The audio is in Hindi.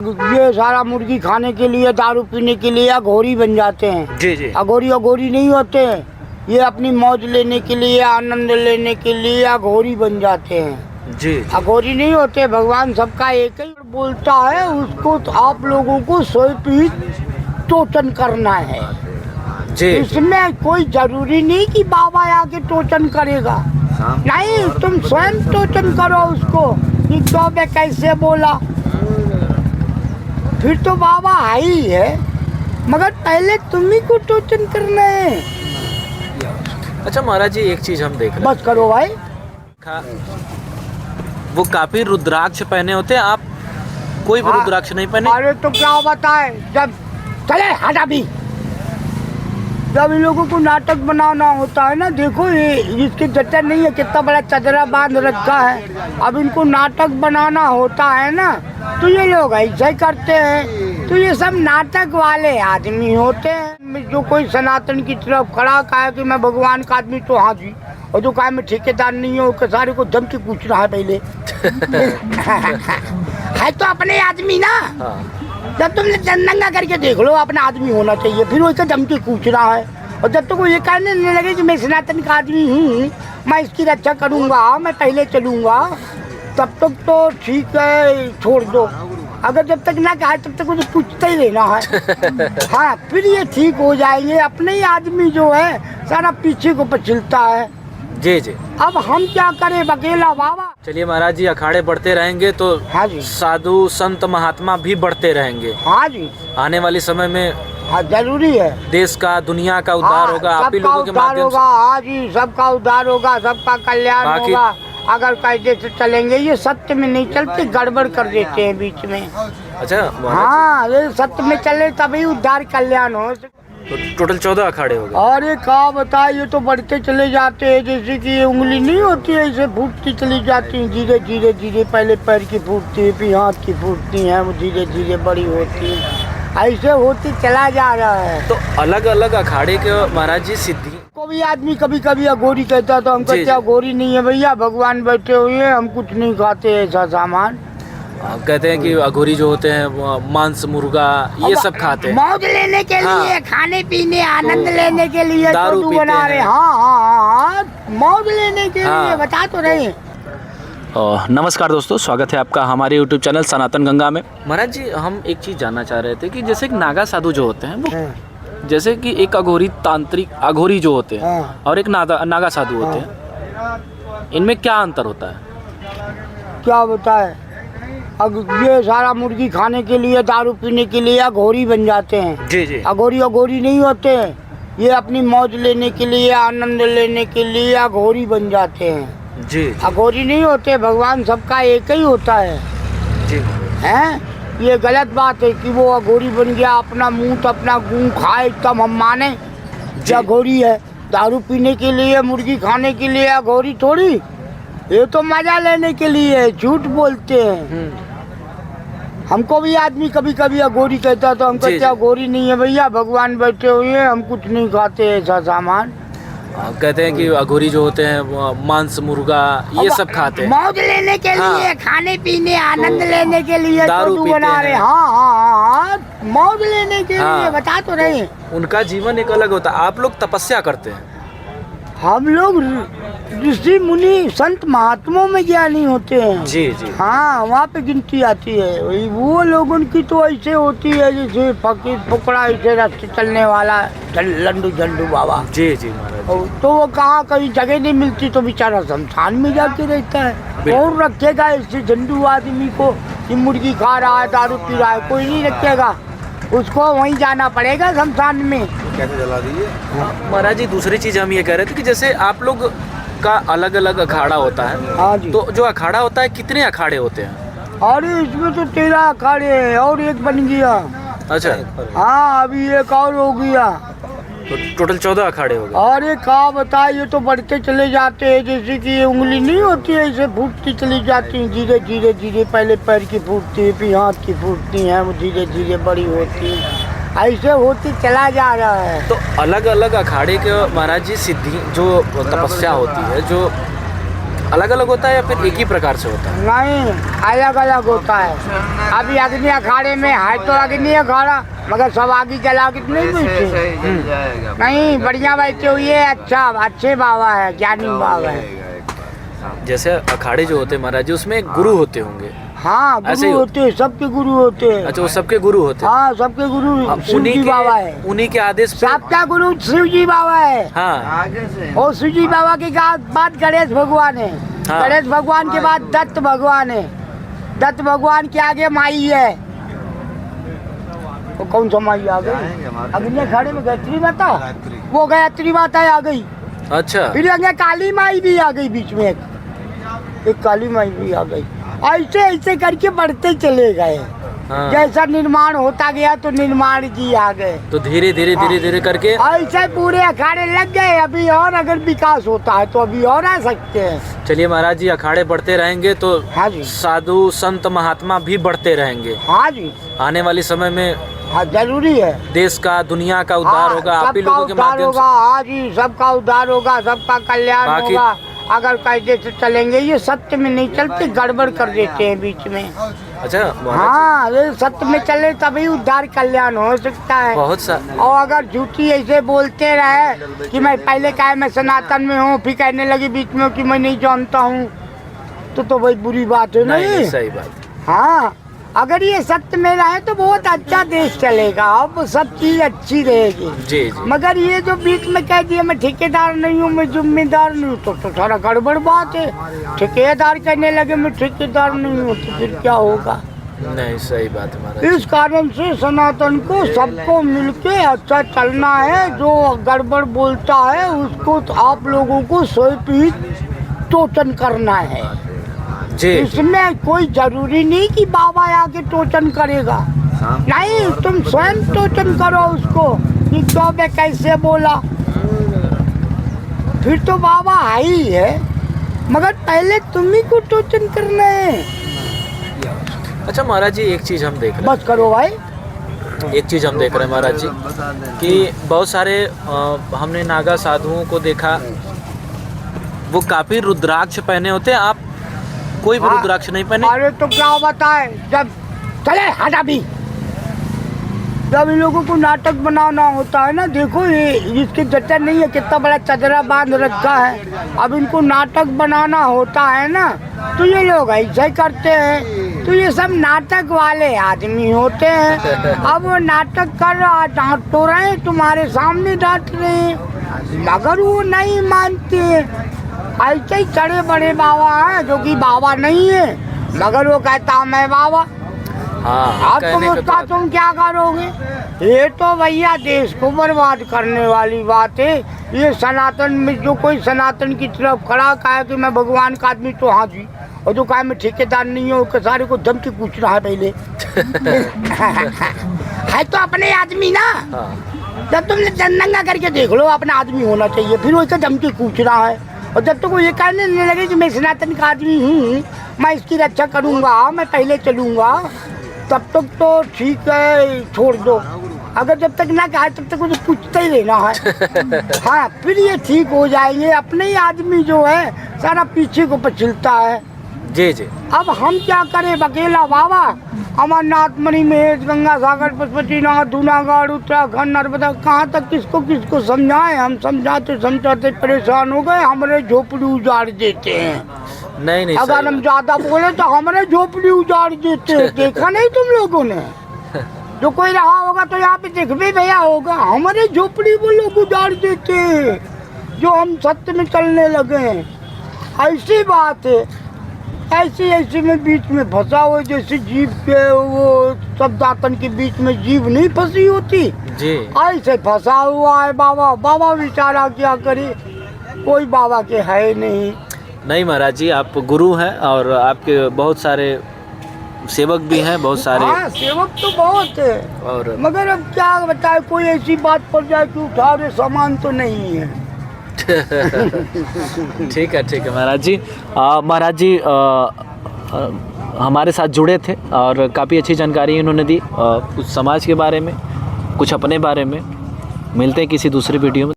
ये सारा मुर्गी खाने के लिए, दारू पीने के लिए अघोरी बन जाते हैं। जी जी। अघोरी नहीं होते हैं। ये अपनी मौज लेने के लिए, आनंद लेने के लिए अघोरी बन जाते हैं। जी। अघोरी नहीं होते। भगवान सबका एक ही बोलता है, उसको तो आप लोगों को सोए पी टोचन करना है जी। इसमें कोई जरूरी नहीं कि बाबा आके टोचन करेगा। नहीं, तुम स्वयं टोचन करो उसको कि तो मैं कैसे बोला, फिर तो बाबा है ही है, मगर पहले तुम्ही को टोचन करना है। अच्छा महाराज जी, एक चीज हम देख रहे बस करो भाई। वो काफी रुद्राक्ष पहने होते हैं, आप कोई भी रुद्राक्ष नहीं पहने? अरे तो क्या बताए, जब चले हटा भी, जब इन लोगों को नाटक बनाना होता है ना, देखो ये इसकी जच्चा नहीं है, कितना बड़ा चदरा बांध रखा है। अब इनको नाटक बनाना होता है ना, तो ये लोग ऐसे करते हैं। तो ये सब नाटक वाले आदमी होते हैं। जो कोई सनातन की तरफ खड़ा कहा कि मैं भगवान का आदमी, तो हाँ जी, और जो कहा मैं ठेकेदार नहीं हूँ, उसके सारे को जम के पूछना है पहले। है तो अपने आदमी ना। जब तुमने चंदंगा करके देख लो, अपना आदमी होना चाहिए, फिर वैसे दम के पूछना है। और जब तक वो ये कहने नहीं लगे कि मैं सनातन का आदमी हूँ, मैं इसकी रक्षा करूँगा, मैं पहले चलूँगा, तब तक तो ठीक है, छोड़ दो। अगर जब तक ना कहा तब तक मुझे पूछते ही रहना है। हाँ, फिर ये ठीक हो जाएंगे। अपने ही आदमी जो है सारा पीछे को पछिलता है। जी जी। अब हम क्या करें अकेला बाबा। चलिए महाराज जी, अखाड़े बढ़ते रहेंगे तो हाँ जी, साधु संत महात्मा भी बढ़ते रहेंगे। हाँ जी, आने वाले समय में हाँ जरूरी है। देश का, दुनिया का उद्धार होगा आप ही लोगों के माध्यम से। हाँ जी, सबका उद्धार होगा, सबका कल्याण होगा। अगर कायदे से चलेंगे, ये सत्य में नहीं चलते, गड़बड़ कर देते हैं बीच में। अच्छा। हाँ, ये सत्य में चले तभी उद्धार कल्याण हो। तो टोटल 14 अखाड़े हो गए। और ये कहा बताए, ये तो बढ़ते चले जाते हैं, जैसे कि ये उंगली नहीं होती है, इसे फूटती चली जाती है, धीरे धीरे धीरे। पहले पैर की फूटती है, फिर हाथ की फूटती है, वो धीरे धीरे बड़ी होती है, ऐसे होती चला जा रहा है। तो अलग अलग अखाड़े के महाराज जी सिद्धि को भी आदमी कभी कभी अघोरी कहता, तो हम कहते अघोरी नहीं है भैया, भगवान बैठे हुए हैं, हम कुछ नहीं खाते ऐसा सामान। कहते हैं कि अघोरी जो होते हैं वो मांस, मुर्गा, ये सब खाते हैं, मौज लेने के लिए, खाने पीने, आनंद लेने के लिए दारू तो बना रहे। हाँ, मौज लेने के लिए बता तो रहे। नमस्कार दोस्तों, स्वागत है आपका हमारे YouTube चैनल सनातन गंगा में। महाराज जी, हम एक चीज़ जानना चाह रहे थे कि जैसे एक नागा साधु जो होते हैं वो, जैसे कि एक अघोरी तांत्रिक अघोरी जो होते हैं और एक नागा साधु होते हैं, इनमें क्या अंतर होता है? क्या बताए, ये सारा मुर्गी खाने के लिए, दारू पीने के लिए अघोरी बन जाते हैं। जी जी। अघोरी नहीं होते हैं। ये अपनी मौज लेने के लिए, आनंद लेने के लिए अघोरी बन जाते हैं। जी। अघोरी नहीं होते। भगवान सबका एक ही होता है। जी। हैं, ये गलत बात है कि वो अघोरी बन गया, अपना मुंह अपना गूं खाए तब हम माने कि अघोरी है। दारू पीने के लिए, मुर्गी खाने के लिए अघोरी थोड़ी, ये तो मजा लेने के लिए झूठ बोलते हैं। हमको भी आदमी कभी कभी अघोरी कहता, तो हम कहते अघोरी नहीं है भैया, भगवान बैठे हुए हैं, हम कुछ नहीं खाते ऐसा सामान। कहते हैं कि अघोरी जो होते हैं वो मांस, मुर्गा, ये सब खाते हैं, मौज लेने के लिए, खाने पीने, आनंद लेने के लिए दारू तो पीते बना रहे। हाँ, मौज लेने के लिए बता तो रहे। उनका जीवन एक अलग होता है। आप लोग तपस्या करते हैं, हम लोग ऋषि मुनि संत महात्माओं में ज्ञानी होते हैं। जी जी। हाँ, वहाँ पे गिनती आती है। वही वो लोग, उनकी तो ऐसे होती है जैसे फकीर फुकड़ा, ऐसे रास्ते चलने वाला लंडू झंडू बाबा। जी जी महाराज। तो वो कहाँ कहीं जगह नहीं मिलती, तो बेचारा शमशान में जाके रहता है। और रखेगा ऐसे झंडू आदमी को कि मुर्गी खा रहा है, दारू पी रहा है, कोई नहीं रखेगा, उसको वहीं जाना पड़ेगा शमशान में। कैसे जला दीजिए महाराज जी, दूसरी चीज हम ये कह रहे थे कि जैसे आप लोग का अलग अलग अखाड़ा होता है। हाँ जी। तो जो अखाड़ा होता है, कितने अखाड़े होते हैं? और इसमें तो 13 अखाड़े हैं, और एक बन गया। अच्छा। हाँ, अभी एक और हो गया, तो टोटल 14 अखाड़े हो गए। और ये कहा बताए, ये तो बढ़ते चले जाते हैं, जैसे कि ये उंगली नहीं होती है, इसे फूटती चली जाती है, धीरे धीरे धीरे। पहले पैर की फूटती है, फिर हाथ की फूटती है, वो धीरे धीरे बड़ी होती है, ऐसे होती चला जा रहा है। तो अलग अलग अखाड़े के महाराज जी सिद्धि जो तपस्या होती है, जो अलग अलग होता है या फिर एक ही प्रकार से होता है? नहीं, अलग अलग होता है। अभी अग्नि अखाड़े में है तो अग्नि अखाड़ा, मगर सब आगे जला के नहीं बैठे। नहीं, बढ़िया बैठे हुए, अच्छा अच्छे बाबा है, ज्ञानी बाबा है। जैसे अखाड़े जो होते हैं महाराज जी, उसमें गुरु होते होंगे। हाँ, ऐसे ही गुरु होते हैं, सबके गुरु होते हैं। अच्छा, वो सबके गुरु होते हैं। हाँ, सबके गुरु शिव जी बाबा है। उन्हीं के आदेश पे। सबका गुरु शिव जी बाबा है। हाँ, और शिव जी बाबा के बाद गणेश भगवान है। हाँ। गणेश भगवान के बाद दत्त भगवान है। दत्त भगवान के आगे माई है। तो कौन सा माई आ गई? अग्नि अखाड़े में गायत्री माता, वो गायत्री माता आ गई। अच्छा, फिर आगे काली माई भी आ गई, बीच में एक काली माई भी आ गई। ऐसे ऐसे करके बढ़ते चले गए। हाँ। जैसा निर्माण होता गया तो निर्माण जी आ गए। तो धीरे धीरे करके ऐसे पूरे अखाड़े लग गए। अभी और अगर विकास होता है तो अभी और आ सकते हैं। चलिए महाराज जी, अखाड़े बढ़ते रहेंगे तो हाँ जी, साधु संत महात्मा भी बढ़ते रहेंगे। हाँ जी, आने वाली समय में हाँ जरूरी है। देश का, दुनिया का उद्धार हाँ, होगा आप ही सबका लोगों के उद्धार माध्यम होगा। हाँ जी, सबका उद्धार होगा, सबका कल्याण बाकी- होगा। अगर कैसे से चलेंगे, ये सत्य में नहीं चलते, गड़बड़ कर देते हैं बीच में। से। अच्छा महाराज हाँ, ये सत्य में चले तभी उद्धार कल्याण हो सकता है। बहुत सा और अगर झूठी ऐसे बोलते रहे कि मैं पहले कहा मैं सनातन में हूँ, फिर कहने लगे बीच में कि मैं नहीं जानता हूँ, तो भाई बुरी बात है। नहीं, सही बात। हाँ, अगर ये सत्य में रहे तो बहुत अच्छा देश चलेगा, अब सब चीज अच्छी रहेगी। जी जी। मगर ये जो बीच में कह दिया मैं ठेकेदार नहीं हूँ, मैं जिम्मेदार नहीं हूँ, तो सारा गड़बड़ बात है। ठेकेदार कहने लगे मैं ठेकेदार नहीं हूँ, तो फिर क्या होगा? नहीं, सही बात है महाराज। इस कारण से सनातन को सबको मिलके अच्छा चलना है। जो गड़बड़ बोलता है उसको तो आप लोगों को स्वयं ही टोचन करना है। जी, इसमें कोई जरूरी नहीं कि बाबा आके टोचन करेगा। नहीं, तुम स्वयं टोचन करो उसको कि क्यों मैं कैसे बोला। फिर तो बाबा है ही है, मगर पहले तुम ही को टोचन करना है। अच्छा महाराज जी, एक चीज हम देख रहे बस करो भाई। हैं, एक चीज हम देख रहे हैं महाराज जी कि बहुत सारे हमने नागा साधुओं को देखा, वो काफी रुद्राक्ष पहने होते हैं। आप कोई भी हाँ। रुद्राक्ष नहीं पहने? अरे तो क्या बताए, जब चले हटा भी, जब इन लोगों को नाटक बनाना होता है ना, देखो ये इसके जच्चा नहीं है, कितना बड़ा चदरा बांध रखा है। अब इनको नाटक बनाना होता है ना, तो ये लोग ऐसे ही करते हैं। तो ये सब नाटक वाले आदमी होते हैं। अब वो नाटक कर रहा, डांट तो रहे हैं, तुम्हारे सामने डांट रहे हैं, मगर वो नहीं मानते। ऐसे ही चढ़े बड़े बाबा हैं जो कि बाबा नहीं है, मगर वो कहता मैं बाबा। हाँ, अब तुम उसका तुम क्या करोगे? ये तो भैया देश को बर्बाद करने वाली बात है। ये सनातन में जो कोई सनातन की तरफ खड़ा कहा कि मैं भगवान का आदमी, तो हाँ जी, और जो कहा मैं ठेकेदार नहीं हूँ, उसके सारे को दम के पूछ रहा है पहले। है तो अपने आदमी ना। हाँ। जब तुमने जनगणना करके देख लो, अपना आदमी होना चाहिए, फिर वैसे दम के पूछ रहा है। और जब तक वो ये कहने नहीं लगे कि मैं सनातन का आदमी हूँ, मैं इसकी रक्षा करूँगा, मैं पहले चलूँगा, तब तक तो ठीक है, छोड़ दो। अगर जब तक ना कहा तब तक उसे पूछते ही रहना है। हाँ, फिर ये ठीक हो जाएंगे। अपने ही आदमी जो है सारा पीछे को पछिलता है। जी जी। अब हम क्या करें? बकेला बाबा, अमरनाथ, मणि महेश, गंगा सागर, पशुपतिनाथ, जूनागढ़, उत्तराखंड, नर्मदा, कहाँ तक किसको समझाएं? हम समझाते समझाते परेशान हो गए। हमारे झोपड़ी उजाड़ देते हैं। नहीं, अगर हम ज्यादा बोले तो हमारे झोपड़ी उजाड़ देते हैं। देखा नहीं तुम लोगों ने? जो कोई रहा होगा तो यहाँ पे देख भी भैया होगा, हमारे झोपड़ी वो लोग उजाड़ देते हैं जो हम सत्य में चलने लगे हैं। ऐसी बात है। ऐसी में बीच में फंसा हुआ, जैसे जीव के वो सब दातन के बीच में जीव नहीं फंसी होती जी, ऐसे फंसा हुआ है बाबा। बाबा बेचारा क्या करे, कोई बाबा के है नहीं महाराज जी, आप गुरु हैं और आपके बहुत सारे सेवक भी हैं, बहुत सारे। हाँ, सेवक तो बहुत है, और मगर अब क्या बताए, कोई ऐसी बात पड़ जाए कि उठा रहे सामान तो नहीं है। ठीक है महाराज जी। महाराज जी हमारे साथ जुड़े थे और काफ़ी अच्छी जानकारी इन्होंने दी, कुछ समाज के बारे में, कुछ अपने बारे में। मिलते हैं किसी दूसरी वीडियो में।